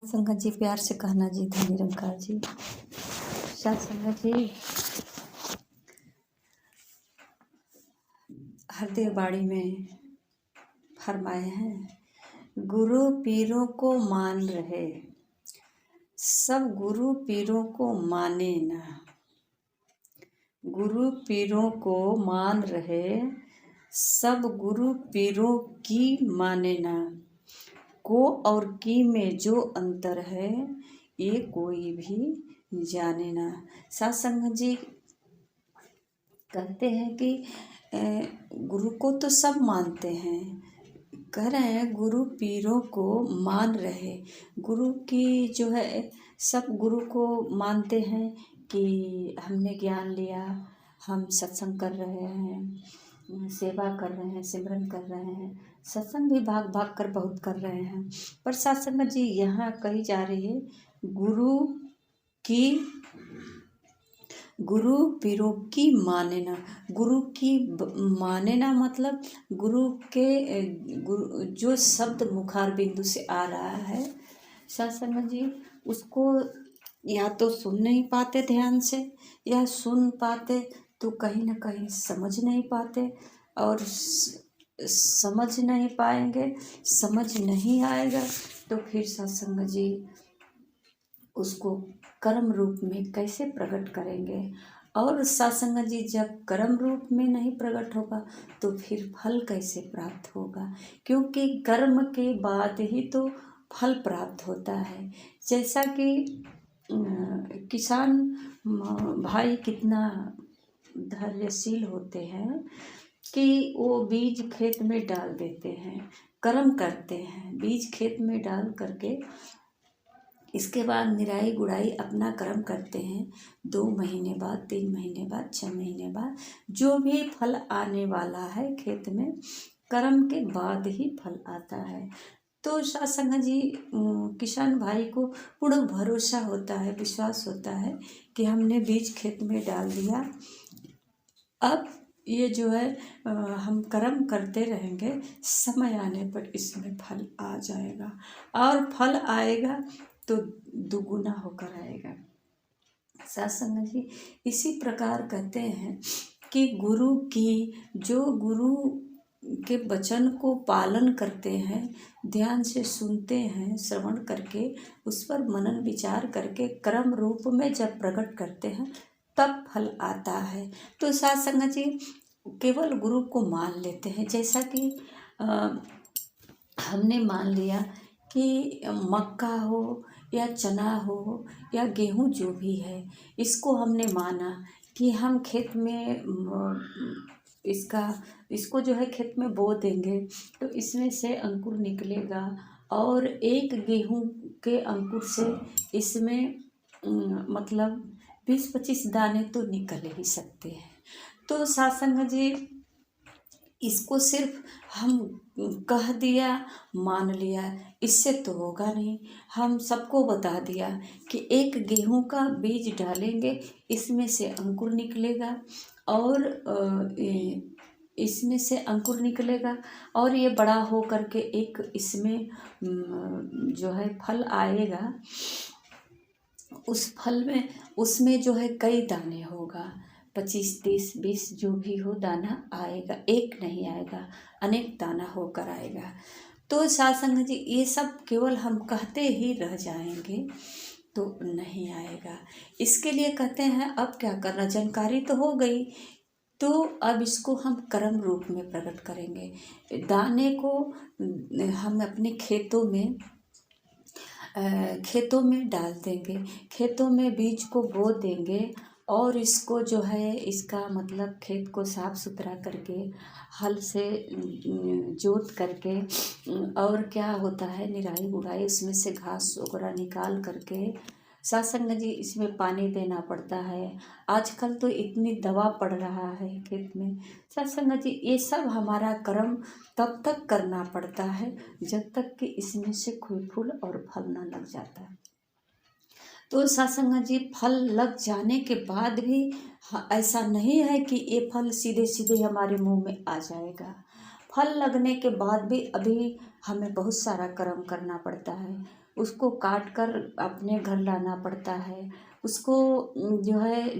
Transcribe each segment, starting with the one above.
संगत जी प्यार से कहना जी, धन निरंकार जी। साथ संगत जी, हरदेव बाड़ी में फरमाए हैं, गुरु पीरों को मान रहे, सब गुरु पीरों को माने ना। गुरु पीरों को मान रहे, सब गुरु पीरों की माने ना। को और की में जो अंतर है, ये कोई भी जाने ना। साथ संगत जी कहते हैं कि गुरु को तो सब मानते हैं, कह रहे हैं गुरु पीरों को मान रहे। गुरु की जो है, सब गुरु को मानते हैं कि हमने ज्ञान लिया, हम सत्संग कर रहे हैं, सेवा कर रहे हैं, सिमरन कर रहे हैं, सत्संग भी भाग भाग कर बहुत कर रहे हैं। पर साथ संगत जी यहाँ कही जा रही है, गुरु पीरों की माने ना। गुरु की माने ना मतलब गुरु जो शब्द मुखार बिंदु से आ रहा है, साथ संगत जी उसको या तो सुन नहीं पाते ध्यान से, या सुन पाते तो कहीं ना कहीं समझ नहीं पाते, और समझ नहीं पाएंगे, समझ नहीं आएगा तो फिर साथ संगत जी उसको कर्म रूप में कैसे प्रकट करेंगे। और साथ संगत जी जब कर्म रूप में नहीं प्रकट होगा तो फिर फल कैसे प्राप्त होगा, क्योंकि कर्म के बाद ही तो फल प्राप्त होता है। जैसा कि किसान भाई कितना धैर्यशील होते हैं कि वो बीज खेत में डाल देते हैं, कर्म करते हैं, बीज खेत में डाल करके इसके बाद निराई गुड़ाई अपना कर्म करते हैं। 2 महीने बाद, 3 महीने बाद, 6 महीने बाद जो भी फल आने वाला है खेत में, कर्म के बाद ही फल आता है। तो साथ संगत जी किसान भाई को पूर्ण भरोसा होता है, विश्वास होता है कि हमने बीज खेत में डाल दिया, अब ये जो है हम कर्म करते रहेंगे, समय आने पर इसमें फल आ जाएगा, और फल आएगा तो दुगुना होकर आएगा। साथ संगत जी इसी प्रकार कहते हैं कि गुरु के वचन को पालन करते हैं, ध्यान से सुनते हैं, श्रवण करके उस पर मनन विचार करके कर्म रूप में जब प्रकट करते हैं तब फल आता है। तो साथ संगत जी केवल गुरु को मान लेते हैं, जैसा कि हमने मान लिया कि मक्का हो या चना हो या गेहूँ जो भी है, इसको हमने माना कि हम खेत में इसको जो है खेत में बो देंगे तो इसमें से अंकुर निकलेगा, और एक गेहूँ के अंकुर से इसमें मतलब 20-25 दाने तो निकल ही सकते हैं। तो साथ संगत जी इसको सिर्फ हम कह दिया, मान लिया, इससे तो होगा नहीं। हम सबको बता दिया कि एक गेहूं का बीज डालेंगे, इसमें से अंकुर निकलेगा, और इसमें से अंकुर निकलेगा और ये बड़ा हो करके एक इसमें जो है फल आएगा। उस फल में उसमें जो है कई दाने होगा, 25, 30, 20 जो भी हो दाना आएगा, एक नहीं आएगा, अनेक दाना होकर आएगा। तो साथ संगत जी ये सब केवल हम कहते ही रह जाएंगे तो नहीं आएगा। इसके लिए कहते हैं अब क्या करना, जानकारी तो हो गई, तो अब इसको हम कर्म रूप में प्रकट करेंगे। दाने को हम अपने खेतों में डाल देंगे, खेतों में बीज को बो देंगे, और इसको जो है इसका मतलब खेत को साफ सुथरा करके हल से जोत करके, और क्या होता है निराई गुड़ाई उसमें से घास वगैरह निकाल करके, साथ संगत जी इसमें पानी देना पड़ता है। आजकल तो इतनी दवा पड़ रहा है खेत में, साथ संगत जी ये सब हमारा कर्म तब तक करना पड़ता है जब तक कि इसमें से कोई फूल और फल ना लग जाता है। तो साथ संगत जी फल लग जाने के बाद भी ऐसा नहीं है कि ये फल सीधे सीधे हमारे मुंह में आ जाएगा। फल लगने के बाद भी अभी हमें बहुत सारा कर्म करना पड़ता है। उसको काट कर अपने घर लाना पड़ता है। उसको जो है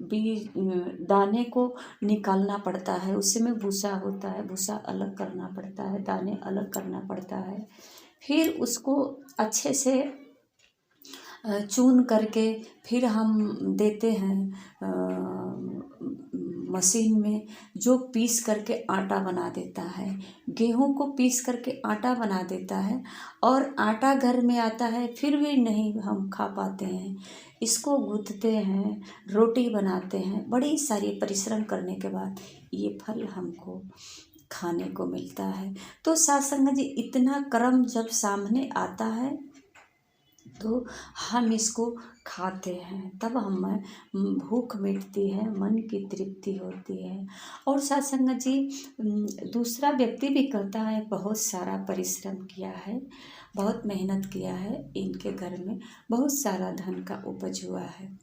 बीज दाने को निकालना पड़ता है, उसमें भूसा होता है, भूसा अलग करना पड़ता है, दाने अलग करना पड़ता है। फिर उसको अच्छे से चून करके फिर हम देते हैं मशीन में, जो पीस करके आटा बना देता है। गेहूं को पीस करके आटा बना देता है, और आटा घर में आता है फिर भी नहीं हम खा पाते हैं। इसको गूंथते हैं, रोटी बनाते हैं, बड़ी सारी परिश्रम करने के बाद ये फल हमको खाने को मिलता है। तो साथ संगत जी, इतना कर्म जब सामने आता है तो हम इसको खाते हैं, तब हमें भूख मिटती है, मन की तृप्ति होती है। और साथ संगत जी, दूसरा व्यक्ति भी कहता है बहुत सारा परिश्रम किया है, बहुत मेहनत किया है, इनके घर में बहुत सारा धन का उपज हुआ है।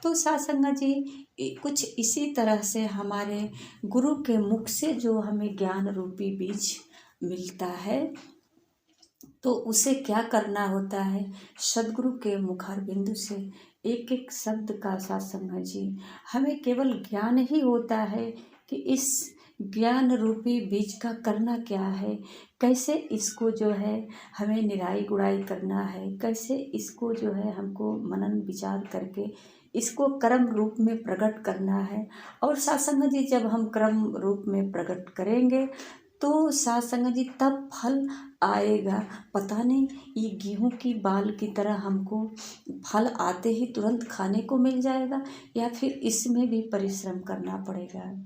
तो साथ संगत जी, कुछ इसी तरह से हमारे गुरु के मुख से जो हमें ज्ञान रूपी बीज मिलता है, तो उसे क्या करना होता है, सदगुरु के मुखार बिंदु से एक एक शब्द का सत्संग जी, हमें केवल ज्ञान ही होता है कि इस ज्ञान रूपी बीज का करना क्या है, कैसे इसको जो है हमें निराई गुड़ाई करना है, कैसे इसको जो है हमको मनन विचार करके इसको कर्म रूप में प्रकट करना है। और सत्संग जी, जब हम कर्म रूप में प्रकट करेंगे तो साथ संगत जी तब फल आएगा। पता नहीं ये गेहूं की बाल की तरह हमको फल आते ही तुरंत खाने को मिल जाएगा, या फिर इसमें भी परिश्रम करना पड़ेगा।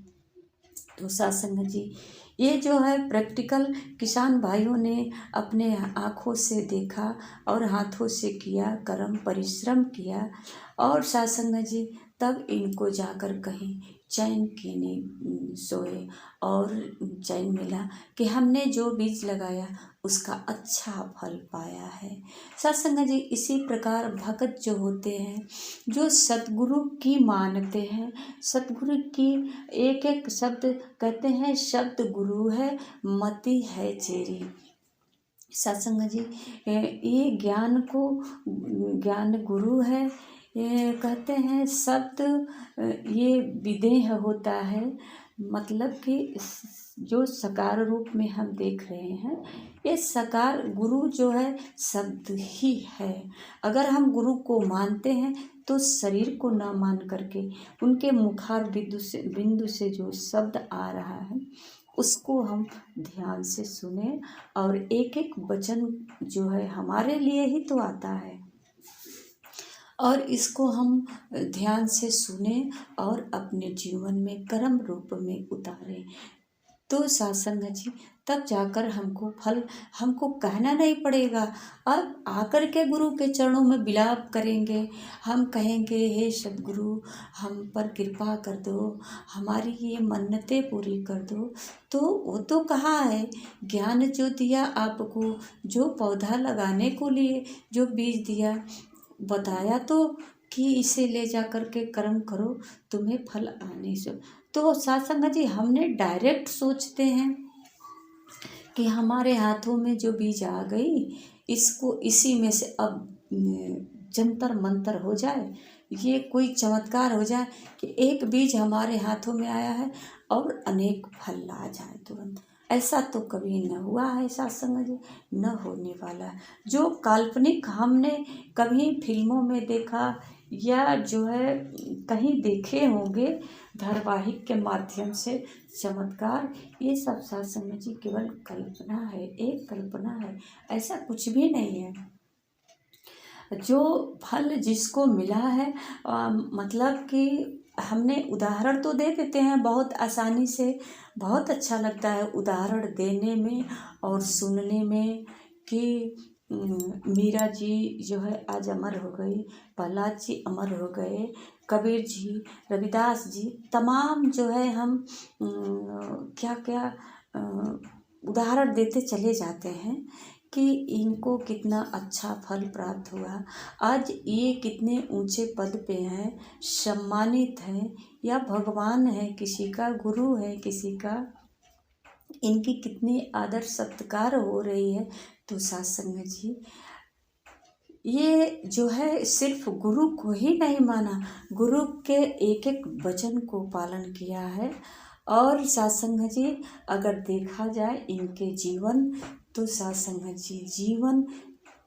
तो साथ संगत जी, ये जो है प्रैक्टिकल किसान भाइयों ने अपने आँखों से देखा और हाथों से किया, कर्म परिश्रम किया, और साथ संगत जी तब इनको जाकर कहीं चैन की नींद सोए और चैन मिला कि हमने जो बीज लगाया उसका अच्छा फल पाया है। सत्संग जी, इसी प्रकार भक्त जो होते हैं, जो सतगुरु की मानते हैं, सतगुरु की एक एक शब्द कहते हैं, शब्द गुरु है मति है चेरी। सत्संग जी, ये ज्ञान गुरु है, ये कहते हैं शब्द ये विदेह होता है, मतलब कि जो साकार रूप में हम देख रहे हैं, ये साकार गुरु जो है शब्द ही है। अगर हम गुरु को मानते हैं तो शरीर को न मान करके उनके मुखार बिंदु से जो शब्द आ रहा है उसको हम ध्यान से सुने, और एक एक वचन जो है हमारे लिए ही तो आता है, और इसको हम ध्यान से सुने और अपने जीवन में कर्म रूप में उतारें। तो सत्संग जी, तब जाकर हमको कहना नहीं पड़ेगा। अब आकर के गुरु के चरणों में विलाप करेंगे, हम कहेंगे हे सद्गुरु हम पर कृपा कर दो, हमारी ये मन्नतें पूरी कर दो। तो वो तो कहाँ है, ज्ञान जो दिया आपको, जो पौधा लगाने को लिए जो बीज दिया, बताया तो कि इसे ले जा कर के कर्म करो, तुम्हें फल आने से। तो सत्संग जी, हमने डायरेक्ट सोचते हैं कि हमारे हाथों में जो बीज आ गई, इसको इसी में से अब जंतर मंतर हो जाए, ये कोई चमत्कार हो जाए कि एक बीज हमारे हाथों में आया है और अनेक फल आ जाए तुरंत। ऐसा तो कभी न हुआ है सत्संग जी, न होने वाला है। जो काल्पनिक हमने कभी फिल्मों में देखा या जो है कहीं देखे होंगे धारावाहिक के माध्यम से चमत्कार, ये सब सत्संग जी केवल कल्पना है, एक कल्पना है, ऐसा कुछ भी नहीं है। जो फल जिसको मिला है मतलब कि हमने उदाहरण तो दे देते हैं बहुत आसानी से, बहुत अच्छा लगता है उदाहरण देने में और सुनने में कि मीरा जी जो है आज अमर हो गई, प्रहलाद जी अमर हो गए, कबीर जी, रविदास जी, तमाम जो है हम क्या क्या उदाहरण देते चले जाते हैं कि इनको कितना अच्छा फल प्राप्त हुआ, आज ये कितने ऊंचे पद पे हैं, सम्मानित हैं, या भगवान है किसी का, गुरु है किसी का, इनकी कितनी आदर सत्कार हो रही है, तो साथ संगत जी, ये जो है सिर्फ गुरु को ही नहीं माना, गुरु के एक एक वचन को पालन किया है। और साथ संगत जी, अगर देखा जाए इनके जीवन, तो साथ संगत जी, जीवन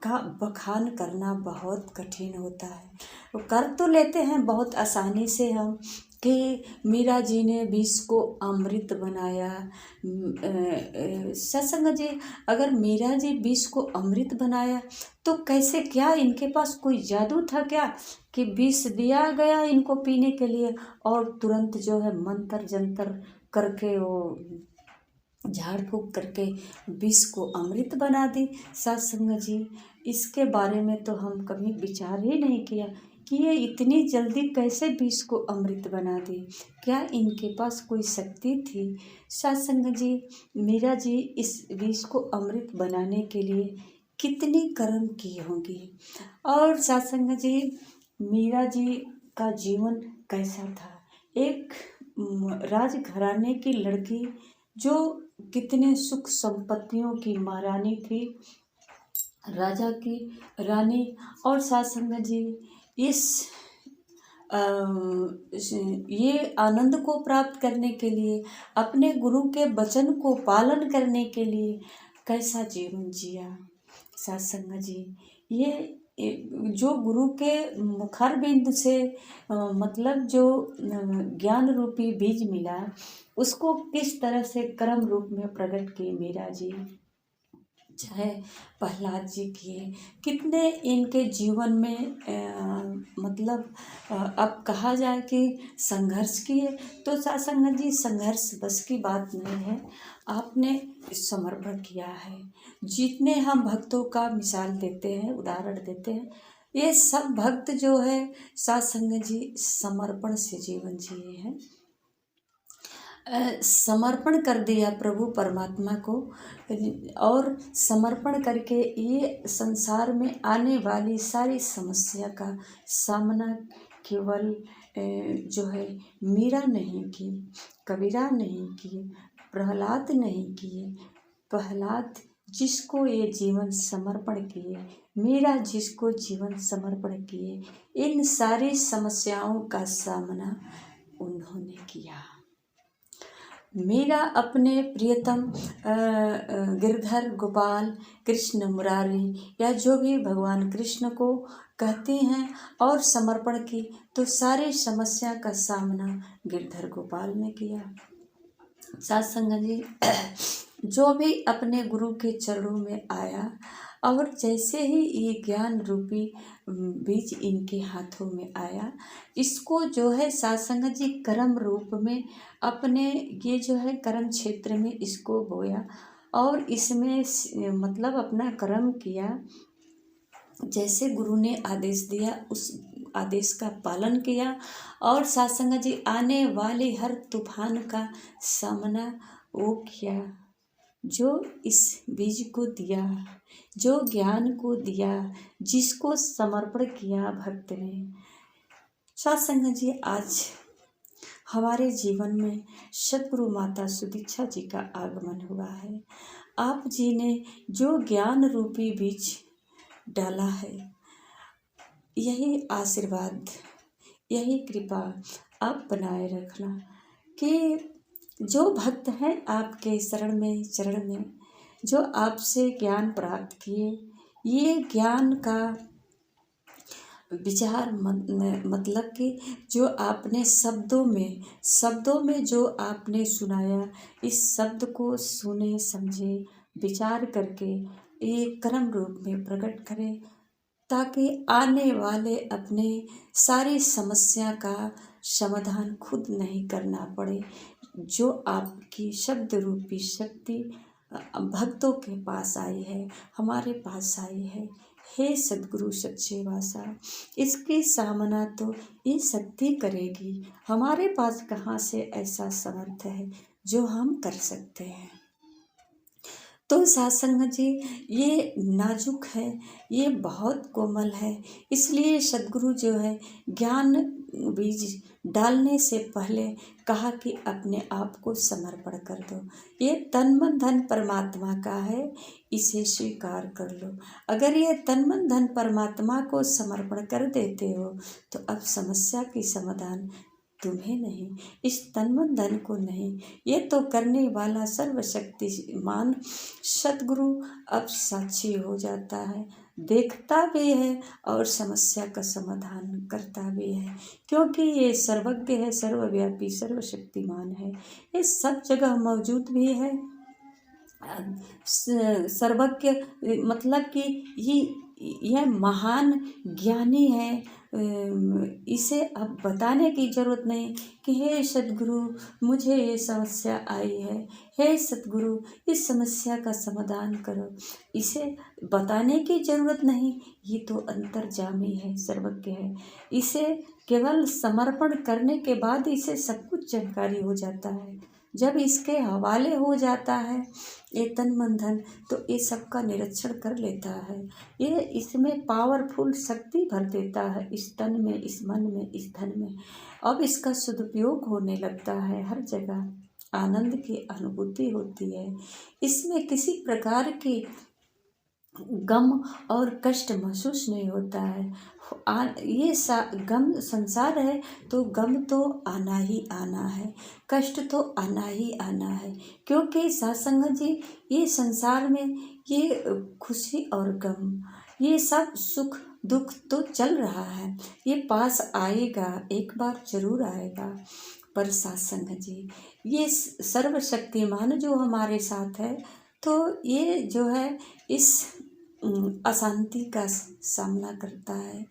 का बखान करना बहुत कठिन होता है। वो कर तो लेते हैं बहुत आसानी से हम, कि मीरा जी ने विष को अमृत बनाया। सत्संग जी, अगर मीरा जी विष को अमृत बनाया तो कैसे, क्या इनके पास कोई जादू था क्या कि विष दिया गया इनको पीने के लिए और तुरंत जो है मंत्र जंतर करके वो झाड़ फूक करके विष को अमृत बना दी। सत्संग जी, इसके बारे में तो हम कभी विचार ही नहीं किया कि ये इतनी जल्दी कैसे विष को अमृत बना दी, क्या इनके पास कोई शक्ति थी। सत्संग जी, मीरा जी इस विष को अमृत बनाने के लिए कितनी कर्म की होंगी। और सत्संग जी, मीरा जी का जीवन कैसा था, एक राजघराने की लड़की जो कितने सुख संपत्तियों की महारानी थी, राजा की रानी। और सत्संग जी, ये आनंद को प्राप्त करने के लिए, अपने गुरु के वचन को पालन करने के लिए कैसा जीवन जिया। सत्संग जी, ये जो गुरु के मुखार बिंदु से मतलब जो ज्ञान रूपी बीज मिला, उसको किस तरह से कर्म रूप में प्रकट की मीरा जी, चाहे प्रहलाद जी किए, कितने इनके जीवन में मतलब अब कहा जाए कि संघर्ष किए। तो सत्संग जी, संघर्ष बस की बात नहीं है, आपने समर्पण किया है। जितने हम भक्तों का मिसाल देते हैं, उदाहरण देते हैं, ये सब भक्त जो है सत्संग जी समर्पण से जीवन जिए हैं, समर्पण कर दिया प्रभु परमात्मा को। और समर्पण करके ये संसार में आने वाली सारी समस्या का सामना केवल जो है मीरा नहीं की, कबीरा नहीं किए, प्रहलाद नहीं किए। प्रहलाद जिसको ये जीवन समर्पण किए, मीरा जिसको जीवन समर्पण किए, इन सारी समस्याओं का सामना उन्होंने किया। मीरा अपने प्रियतम गिरधर, गोपाल, कृष्ण, मुरारी या जो भी भगवान कृष्ण को कहती हैं और समर्पण की, तो सारी समस्या का सामना गिरधर गोपाल ने किया। सत्संग जी, जो भी अपने गुरु के चरणों में आया और जैसे ही ये ज्ञान रूपी बीज इनके हाथों में आया, इसको जो है सत्संग जी कर्म रूप में अपने ये जो है कर्म क्षेत्र में इसको बोया और इसमें मतलब अपना कर्म किया। जैसे गुरु ने आदेश दिया उस आदेश का पालन किया और सत्संग जी आने वाले हर तूफान का सामना वो किया। जो इस बीज को दिया, जो ज्ञान को दिया, जिसको समर्पण किया भक्त ने। सत्संग जी, आज हमारे जीवन में सद्गुरु माता सुदीक्षा जी का आगमन हुआ है। आप जी ने जो ज्ञान रूपी बीज डाला है, यही आशीर्वाद, यही कृपा आप बनाए रखना कि जो भक्त हैं आपके चरण में जो आपसे ज्ञान प्राप्त किए, ये ज्ञान का विचार मतलब कि जो आपने शब्दों में जो आपने सुनाया, इस शब्द को सुने समझे विचार करके ये कर्म रूप में प्रकट करें, ताकि आने वाले अपने सारी समस्या का समाधान खुद नहीं करना पड़े। जो आपकी शब्द रूपी शक्ति भक्तों के पास आई है, हमारे पास आई है, हे सद्गुरु सच्चे पातशाह, इसके सामना तो ये शक्ति करेगी। हमारे पास कहाँ से ऐसा समर्थ है जो हम कर सकते हैं। तो सासंग जी, ये नाजुक है, ये बहुत कोमल है। इसलिए सदगुरु जो है ज्ञान बीज डालने से पहले कहा कि अपने आप को समर्पण कर दो। ये तन मन धन परमात्मा का है, इसे स्वीकार कर लो। अगर ये तन मन धन परमात्मा को समर्पण कर देते हो तो अब समस्या की समाधान तुम्हें नहीं, इस तन मन धन को नहीं, ये तो करने वाला सर्वशक्तिमान सतगुरु अब साक्षी हो जाता है, देखता भी है और समस्या का समाधान करता भी है, क्योंकि ये सर्वज्ञ है, सर्वव्यापी, सर्वशक्तिमान है। ये सब जगह मौजूद भी है। सर्वज्ञ मतलब कि यह महान ज्ञानी है। इसे अब बताने की जरूरत नहीं कि हे सद्गुरु, मुझे ये समस्या आई है, हे सद्गुरु इस समस्या का समाधान करो। इसे बताने की जरूरत नहीं, ये तो अंतर्जामी है, सर्वज्ञ है। इसे केवल समर्पण करने के बाद इसे सब कुछ जानकारी हो जाता है। जब इसके हवाले हो जाता है ये तन मन धन, तो ये सबका निरीक्षण कर लेता है। ये इसमें पावरफुल शक्ति भर देता है, इस तन में, इस मन में, इस धन में। अब इसका सदुपयोग होने लगता है, हर जगह आनंद की अनुभूति होती है। इसमें किसी प्रकार की गम और कष्ट महसूस नहीं होता है। ये गम संसार है तो गम तो आना ही आना है, कष्ट तो आना ही आना है, क्योंकि सत्संग जी ये संसार में ये खुशी और गम, ये सब सुख दुख तो चल रहा है, ये पास आएगा, एक बार जरूर आएगा। पर सत्संग जी ये सर्वशक्तिमान जो हमारे साथ है, तो ये जो है इस अशांति का सामना करता है,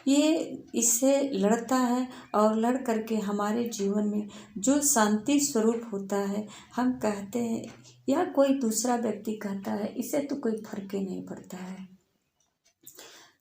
ये इससे लड़ता है और लड़ करके हमारे जीवन में जो शांति स्वरूप होता है, हम कहते हैं या कोई दूसरा व्यक्ति कहता है, इसे तो कोई फर्क ही नहीं पड़ता है।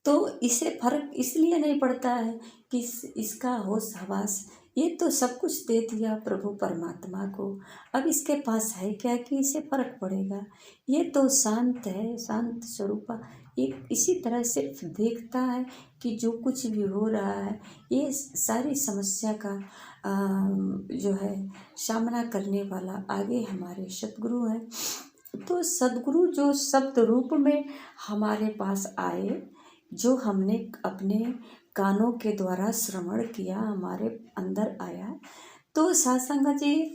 तो इसे फर्क इसलिए नहीं पड़ता है कि इसका होश हवास ये तो सब कुछ दे दिया प्रभु परमात्मा को, अब इसके पास है क्या कि इसे फर्क पड़ेगा। ये तो शांत है, शांत स्वरूपा, एक इसी तरह सिर्फ देखता है कि जो कुछ भी हो रहा है ये सारी समस्या का जो है सामना करने वाला आगे हमारे सतगुरु हैं। तो सदगुरु जो शब्द रूप में हमारे पास आए, जो हमने अपने कानों के द्वारा श्रवण किया, हमारे अंदर आया, तो सत्संग जी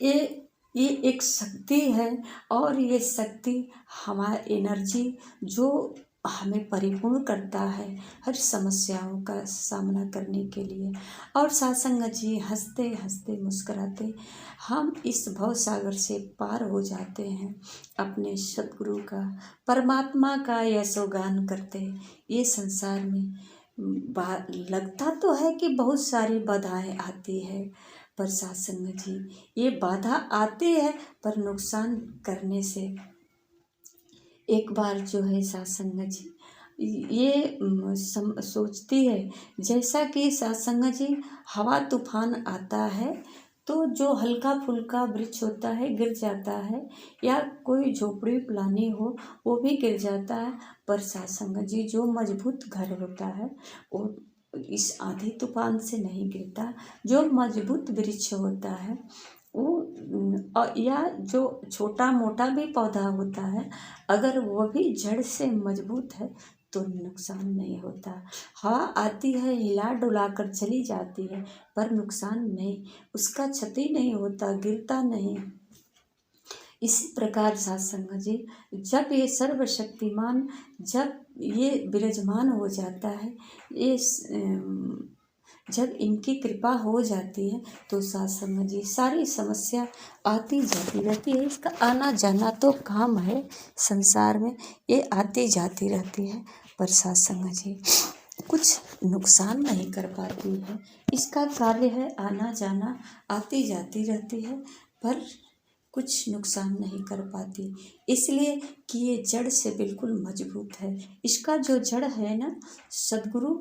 ये एक शक्ति है, और ये शक्ति हमारी एनर्जी जो हमें परिपूर्ण करता है हर समस्याओं का सामना करने के लिए। और सत्संग जी हंसते हंसते मुस्कुराते हम इस भव सागर से पार हो जाते हैं, अपने सतगुरु का, परमात्मा का यशोगान करते। ये संसार में लगता तो है कि बहुत सारी बाधाएं आती है, पर सत्संग जी ये बाधा आती है पर नुकसान करने से एक बार जो है सत्संग जी ये सोचती है, जैसा कि सत्संग जी हवा तूफान आता है तो जो हल्का फुल्का वृक्ष होता है गिर जाता है, या कोई झोपड़ी पुरानी हो वो भी गिर जाता है, पर सत्संग जी जो मजबूत घर होता है वो इस आंधी तूफान से नहीं गिरता। जो मजबूत वृक्ष होता है वो या जो छोटा मोटा भी पौधा होता है, अगर वो भी जड़ से मजबूत है तो नुकसान नहीं होता। हवा आती है हिला डुला कर चली जाती है, पर नुकसान नहीं, उसका क्षति नहीं होता, गिरता नहीं। इसी प्रकार सत्संग जी जब ये सर्वशक्तिमान, जब ये विराजमान हो जाता है, ये जब इनकी कृपा हो जाती है तो सत्संग जी सारी समस्या आती जाती रहती है। इसका आना जाना तो काम है संसार में, ये आती जाती रहती है, पर सत्संग जी कुछ नुकसान नहीं कर पाती है। इसका कार्य है आना जाना, आती जाती रहती है, पर कुछ नुकसान नहीं कर पाती, इसलिए कि ये जड़ से बिल्कुल मजबूत है। इसका जो जड़ है ना, सद्गुरु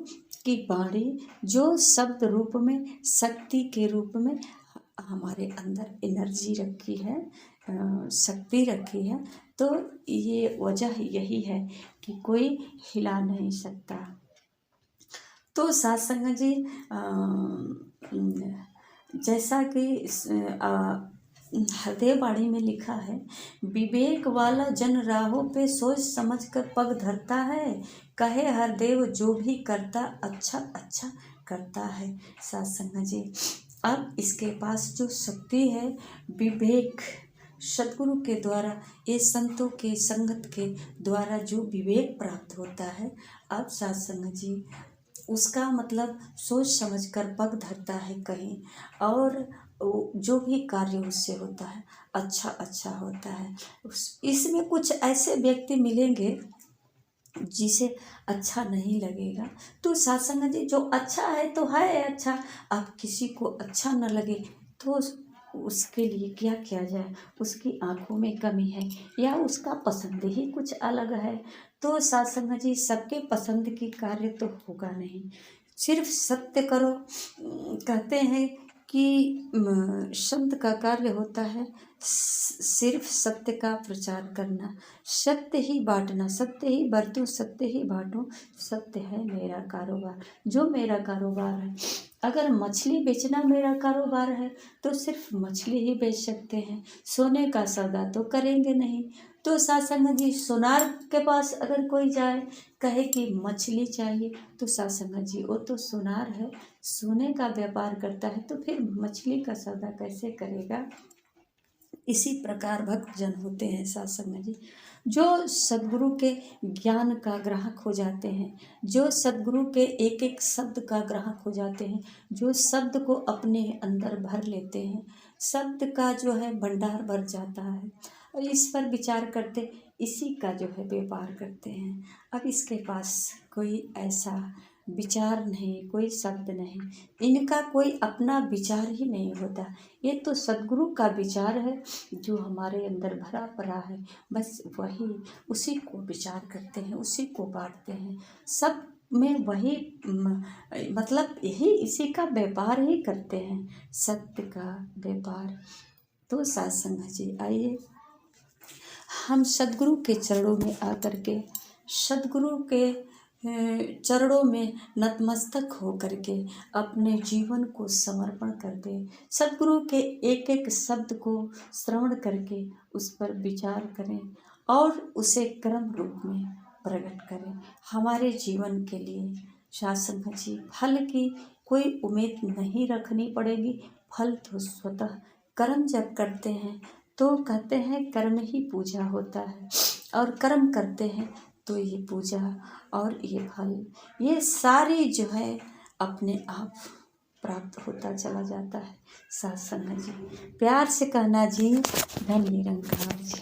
की वाणी जो शब्द रूप में, शक्ति के रूप में हमारे अंदर एनर्जी रखी है, शक्ति रखी है, तो ये वजह यही है कि कोई हिला नहीं सकता। तो सत्संग जी, जैसा कि हृदय वाणी में लिखा है, विवेक वाला जन राहों पे सोच समझ कर पग धरता है, कहे हर देव जो भी करता अच्छा अच्छा करता है। सत्संग जी, अब इसके पास जो शक्ति है विवेक, सद्गुरु के द्वारा, ये संतों के संगत के द्वारा जो विवेक प्राप्त होता है, अब सत्संग जी उसका मतलब सोच समझ कर पग धरता है कहीं, और जो भी कार्य उससे होता है अच्छा अच्छा होता है। इसमें कुछ ऐसे व्यक्ति मिलेंगे जिसे अच्छा नहीं लगेगा, तो सत्संग जी जो अच्छा है तो है अच्छा, अब किसी को अच्छा न लगे तो उसके लिए क्या किया जाए, उसकी आंखों में कमी है या उसका पसंद ही कुछ अलग है, तो सत्संग जी सबके पसंद की कार्य तो होगा नहीं, सिर्फ सत्य करो। कहते हैं कि संत का कार्य होता है सिर्फ सत्य का प्रचार करना, सत्य ही बांटना, सत्य ही बरतूं, सत्य ही बांटूं, सत्य है मेरा कारोबार। जो मेरा कारोबार है, अगर मछली बेचना मेरा कारोबार है तो सिर्फ मछली ही बेच सकते हैं, सोने का सौदा तो करेंगे नहीं। तो सत्संग जी सोनार के पास अगर कोई जाए कहे कि मछली चाहिए, तो सत्संग जी वो तो सोनार है, सोने का व्यापार करता है, तो फिर मछली का सौदा कैसे करेगा। इसी प्रकार भक्त जन होते हैं सत्संग जी, जो सद्गुरु के ज्ञान का ग्राहक हो जाते हैं, जो सद्गुरु के एक एक शब्द का ग्राहक हो जाते हैं, जो शब्द को अपने अंदर भर लेते हैं, शब्द का जो है भंडार भर जाता है, और इस पर विचार करते इसी का जो है व्यापार करते हैं। अब इसके पास कोई ऐसा विचार नहीं, कोई शब्द नहीं, इनका कोई अपना विचार ही नहीं होता, ये तो सद्गुरु का विचार है जो हमारे अंदर भरा पड़ा है, बस वही उसी को विचार करते हैं, उसी को बांटते हैं, सब में वही मतलब यही इसी का व्यापार ही करते हैं, सत्य का व्यापार। तो सत्संग जी आइए हम सद्गुरु के चरणों में आकर के, सद्गुरु के चरणों में नतमस्तक हो करके अपने जीवन को समर्पण कर दें, सद्गुरु के एक एक शब्द को श्रवण करके उस पर विचार करें और उसे कर्म रूप में प्रकट करें हमारे जीवन के लिए। सत्संग जी फल की कोई उम्मीद नहीं रखनी पड़ेगी, फल तो स्वतः कर्म जब करते हैं तो कहते हैं कर्म ही पूजा होता है, और कर्म करते हैं तो ये पूजा और ये फल, ये सारी जो है अपने आप प्राप्त होता चला जाता है। सत्संग जी प्यार से कहना जी, धन निरंकार जी।